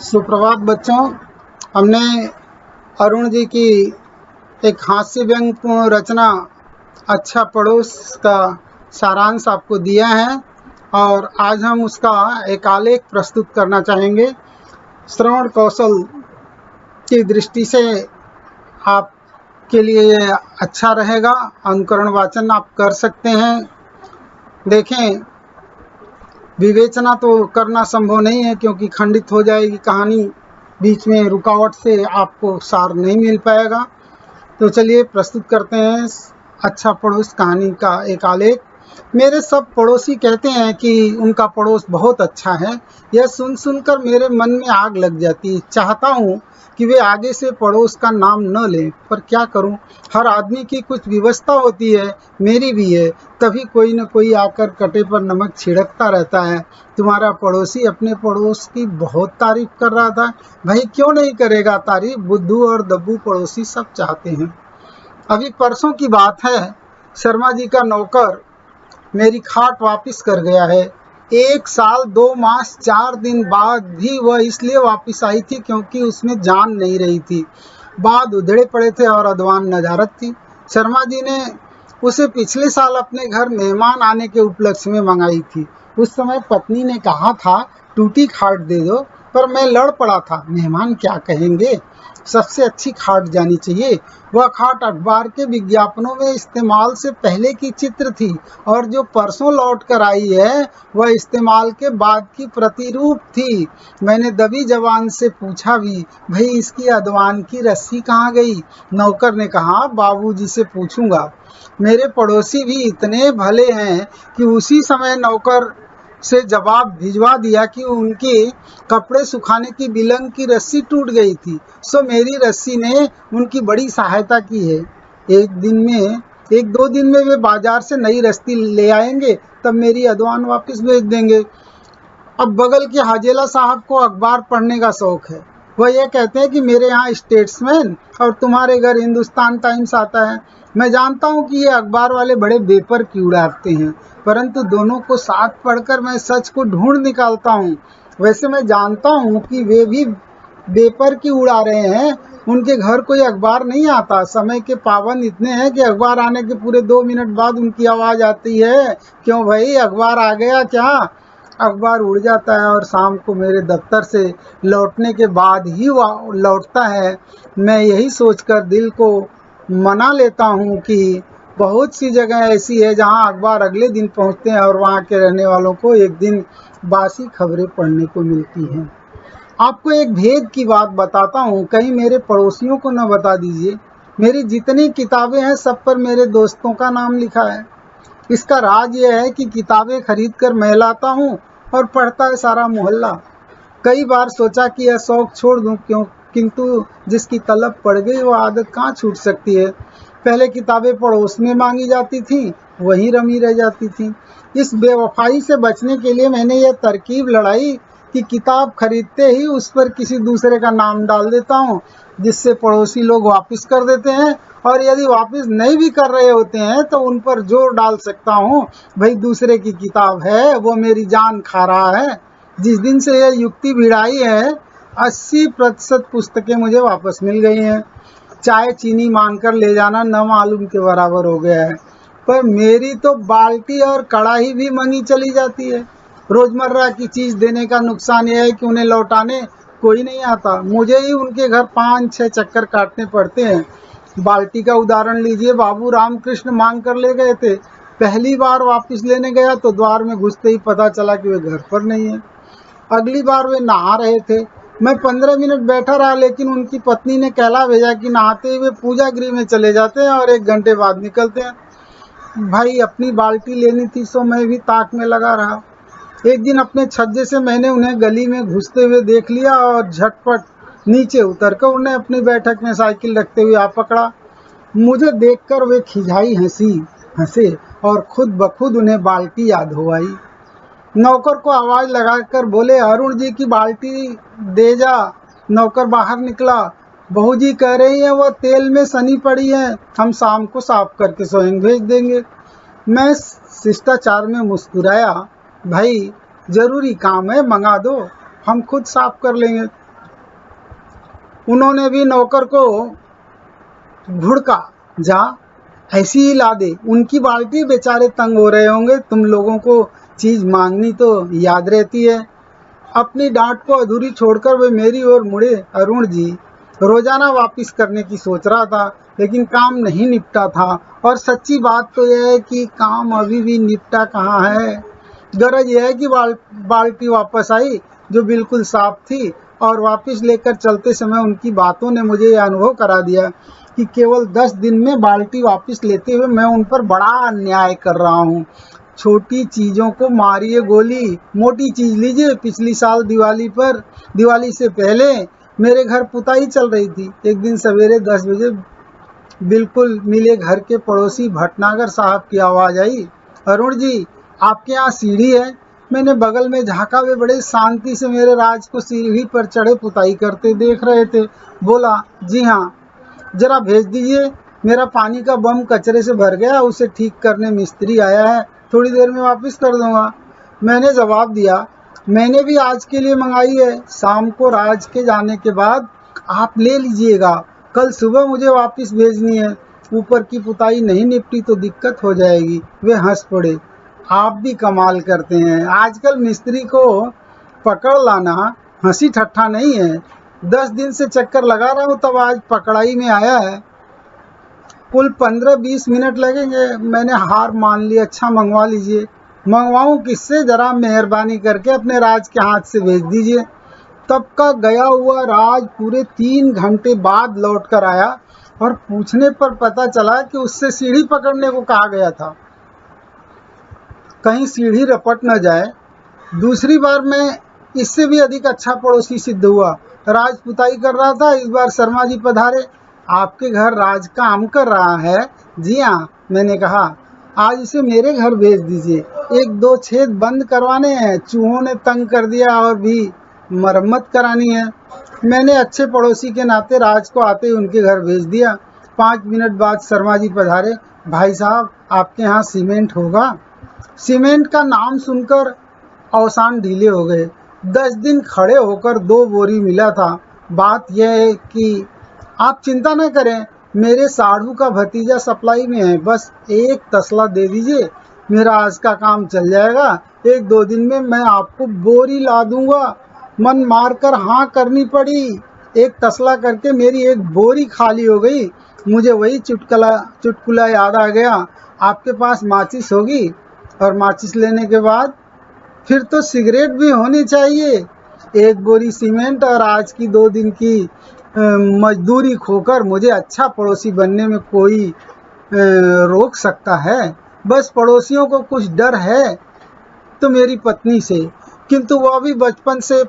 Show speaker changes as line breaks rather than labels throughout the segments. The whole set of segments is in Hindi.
सुप्रभात बच्चों। हमने अरुण जी की एक हास्य व्यंग्यपूर्ण रचना अच्छा पड़ोस का सारांश आपको दिया है और आज हम उसका एक आलेख प्रस्तुत करना चाहेंगे। श्रवण कौशल की दृष्टि से आपके लिए ये अच्छा रहेगा। अनुकरण वाचन आप कर सकते हैं। देखें, विवेचना तो करना संभव नहीं है क्योंकि खंडित हो जाएगी कहानी, बीच में रुकावट से आपको सार नहीं मिल पाएगा। तो चलिए प्रस्तुत करते हैं अच्छा पड़ोस कहानी का एक आलेख। मेरे सब पड़ोसी कहते हैं कि उनका पड़ोस बहुत अच्छा है। यह सुन सुनकर मेरे मन में आग लग जाती है। चाहता हूँ कि वे आगे से पड़ोस का नाम न लें, पर क्या करूं? हर आदमी की कुछ व्यवस्था होती है, मेरी भी है। तभी कोई न कोई आकर कटे पर नमक छिड़कता रहता है। तुम्हारा पड़ोसी अपने पड़ोस की बहुत तारीफ कर रहा था। भाई क्यों नहीं करेगा तारीफ? बुद्धू और दब्बू पड़ोसी सब चाहते हैं। अभी परसों की बात है, शर्मा जी का नौकर मेरी खाट वापस कर गया है। 1 साल 2 मास 4 दिन बाद भी वह इसलिए वापस आई थी क्योंकि उसमें जान नहीं रही थी। बाद उधड़े पड़े थे और अदवान नजारत थी। शर्मा जी ने उसे पिछले साल अपने घर मेहमान आने के उपलक्ष्य में मंगाई थी। उस समय पत्नी ने कहा था टूटी खाट दे दो, पर मैं लड़ पड़ा था। मेहमान क्या कहेंगे, सबसे अच्छी खाट जानी चाहिए। वह खाट अखबार के विज्ञापनों में इस्तेमाल से पहले की चित्र थी और जो परसों लौट कर आई है वह इस्तेमाल के बाद की प्रतिरूप थी। मैंने दबी जबान से पूछा भी, भाई इसकी अदवान की रस्सी कहाँ गई? नौकर ने कहा, बाबूजी से पूछूंगा। मेरे पड़ोसी भी इतने भले हैं कि उसी समय नौकर से जवाब भिजवा दिया कि उनके कपड़े सुखाने की बिलंग की रस्सी टूट गई थी। सो मेरी रस्सी ने उनकी बड़ी सहायता की है। एक दो दिन में वे बाजार से नई रस्सी ले आएंगे, तब मेरी अदवान वापस भेज देंगे। अब बगल के हाजेला साहब को अखबार पढ़ने का शौक है। वह यह कहते हैं कि मेरे यहाँ स्टेट्समैन और तुम्हारे घर हिंदुस्तान टाइम्स आता है। मैं जानता हूँ कि ये अखबार वाले बड़े बेपर की उड़ाते हैं, परंतु दोनों को साथ पढ़कर मैं सच को ढूंढ निकालता हूँ। वैसे मैं जानता हूँ कि वे भी बेपर की उड़ा रहे हैं। उनके घर कोई अखबार नहीं आता। समय के पाबंद इतने हैं कि अखबार आने के पूरे 2 मिनट बाद उनकी आवाज़ आती है, क्यों भाई अखबार आ गया क्या? अखबार उड़ जाता है और शाम को मेरे दफ्तर से लौटने के बाद ही लौटता है। मैं यही सोचकर दिल को मना लेता हूँ कि बहुत सी जगह ऐसी है जहाँ अखबार अगले दिन पहुँचते हैं और वहाँ के रहने वालों को एक दिन बासी खबरें पढ़ने को मिलती हैं। आपको एक भेद की बात बताता हूँ, कहीं मेरे पड़ोसियों को न बता दीजिए। मेरी जितनी किताबें हैं सब पर मेरे दोस्तों का नाम लिखा है। इसका राज यह है कि किताबें खरीद कर मैं लाता हूँ और पढ़ता है सारा मोहल्ला। कई बार सोचा कि यह शौक छोड़ दूँ क्यों, किंतु जिसकी तलब पड़ गई वो आदत कहाँ छूट सकती है। पहले किताबें पड़ोस में मांगी जाती थीं, वहीं रमी रह जाती थीं। इस बेवफाई से बचने के लिए मैंने यह तरकीब लड़ाई कि किताब खरीदते ही उस पर किसी दूसरे का नाम डाल देता हूँ, जिससे पड़ोसी लोग वापस कर देते हैं, और यदि वापस नहीं भी कर रहे होते हैं तो उन पर जोर डाल सकता हूँ, भाई दूसरे की किताब है, वो मेरी जान खा रहा है। जिस दिन से यह युक्ति भिड़ाई है 80% पुस्तकें मुझे वापस मिल गई हैं। चाय चीनी मांगकर ले जाना न मालूम के बराबर हो गया है। पर मेरी तो बाल्टी और कड़ाही भी मंगी चली जाती है। रोजमर्रा की चीज देने का नुकसान यह है कि उन्हें लौटाने कोई नहीं आता। मुझे ही उनके घर 5-6 चक्कर काटने पड़ते हैं। बाल्टी का उदाहरण लीजिए, बाबू रामकृष्ण मांग कर ले गए थे। पहली बार वापस लेने गया तो द्वार में घुसते ही पता चला कि वे घर पर नहीं है। अगली बार वे नहा रहे थे। मैं 15 मिनट बैठा रहा, लेकिन उनकी पत्नी ने कहला भेजा कि नहाते हुए पूजा गृह में चले जाते हैं और 1 घंटे बाद निकलते हैं। भाई अपनी बाल्टी लेनी थी, सो मैं भी ताक में लगा रहा। एक दिन अपने छज्जे से मैंने उन्हें गली में घुसते हुए देख लिया और झटपट नीचे उतरकर उन्हें अपनी बैठक में साइकिल रखते हुए आ पकड़ा। मुझे देखकर वे खिजाई हंसे और खुद ब खुद उन्हें बाल्टी याद हो आई। नौकर को आवाज लगाकर बोले, अरुण जी की बाल्टी दे जा। नौकर बाहर निकला। बहू जी कह रही हैं वह तेल में सनी पड़ी है, हम शाम को साफ करके स्वयं भेज देंगे। मैं शिष्टाचार में मुस्कुराया, भाई जरूरी काम है, मंगा दो। हम खुद साफ कर लेंगे। उन्होंने भी नौकर को भुड़का, जा ऐसी ही ला दे। उनकी बाल्टी बेचारे तंग हो रहे होंगे, तुम लोगों को चीज मांगनी तो याद रहती है। अपनी डांट को अधूरी छोड़कर वे मेरी ओर मुड़े। अरुण जी, रोजाना वापस करने की सोच रहा था, लेकिन काम नहीं निपटा था। और सच्ची बात तो यह है कि काम अभी भी निपटा कहाँ है। गरज यह है कि बाल्टी वापस आई, जो बिल्कुल साफ थी। और वापस लेकर चलते समय उनकी बातों ने मुझे यह अनुभव करा दिया कि केवल 10 दिन में बाल्टी वापस लेते हुए मैं उन पर बड़ा अन्याय कर रहा हूँ। छोटी चीज़ों को मारिए गोली, मोटी चीज़ लीजिए। पिछली साल दिवाली से पहले मेरे घर पुताई चल रही थी। एक दिन सवेरे 10 बजे बिल्कुल मिले घर के पड़ोसी भटनागर साहब की आवाज़ आई, अरुण जी, आपके यहाँ सीढ़ी है? मैंने बगल में झाँका। वे बड़े शांति से मेरे राज को सीढ़ी पर चढ़े पुताई करते देख रहे थे। बोला, जी हाँ, जरा भेज दीजिए, मेरा पानी का बम कचरे से भर गया, उसे ठीक करने मिस्त्री आया है, थोड़ी देर में वापस कर दूंगा। मैंने जवाब दिया, मैंने भी आज के लिए मंगाई है, शाम को राज के जाने के बाद आप ले लीजिएगा, कल सुबह मुझे वापस भेजनी है। ऊपर की पुताई नहीं निपटी तो दिक्कत हो जाएगी। वे हंस पड़े, आप भी कमाल करते हैं, आजकल मिस्त्री को पकड़ लाना हंसी ठट्ठा नहीं है। 10 दिन से चक्कर लगा रहा हूँ, तब आज पकड़ाई में आया है। कुल 15-20 मिनट लगेंगे। मैंने हार मान ली। अच्छा, मंगवा लीजिए। मंगवाऊँ किससे? जरा मेहरबानी करके अपने राज के हाथ से भेज दीजिए। तब का गया हुआ राज पूरे 3 घंटे बाद लौट कर आया और पूछने पर पता चला कि उससे सीढ़ी पकड़ने को कहा गया था, कहीं सीढ़ी रपट न जाए। दूसरी बार मैं इससे भी अधिक अच्छा पड़ोसी सिद्ध हुआ। राज पुताई कर रहा था, इस बार शर्मा जी पधारे। आपके घर राज काम कर रहा है? जी हाँ, मैंने कहा, आज इसे मेरे घर भेज दीजिए। 1-2 छेद बंद करवाने हैं, चूहों ने तंग कर दिया, और भी मरम्मत करानी है। मैंने अच्छे पड़ोसी के नाते राज को आते ही उनके घर भेज दिया। 5 मिनट बाद शर्मा जी पधारे। भाई साहब, आपके यहाँ सीमेंट होगा? सीमेंट का नाम सुनकर अवसान ढीले हो गए। 10 दिन खड़े होकर 2 बोरी मिला था। बात यह है कि आप चिंता न करें, मेरे साढ़ू का भतीजा सप्लाई में है, बस 1 तसला दे दीजिए, मेरा आज का काम चल जाएगा। 1-2 दिन में मैं आपको बोरी ला दूंगा। मन मारकर हाँ करनी पड़ी। 1 तसला करके मेरी 1 बोरी खाली हो गई। मुझे वही चुटकुला याद आ गया, आपके पास माचिस होगी? और माचिस लेने के बाद फिर तो सिगरेट भी होनी चाहिए। 1 बोरी सीमेंट और आज की 2 दिन की मजदूरी खोकर मुझे अच्छा पड़ोसी बनने में कोई रोक सकता है? बस पड़ोसियों को कुछ डर है तो मेरी पत्नी से, किंतु वह भी बचपन से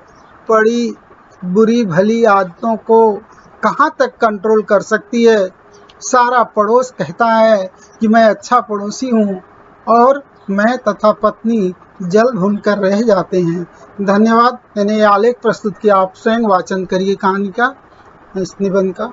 पड़ी बुरी भली आदतों को कहाँ तक कंट्रोल कर सकती है। सारा पड़ोस कहता है कि मैं अच्छा पड़ोसी हूँ, और मैं तथा पत्नी जल भूनकर रह जाते हैं। धन्यवाद। मैंने ये आलेख प्रस्तुत किया, आप स्वयं वाचन करिए कहानी का, इस निबंध का।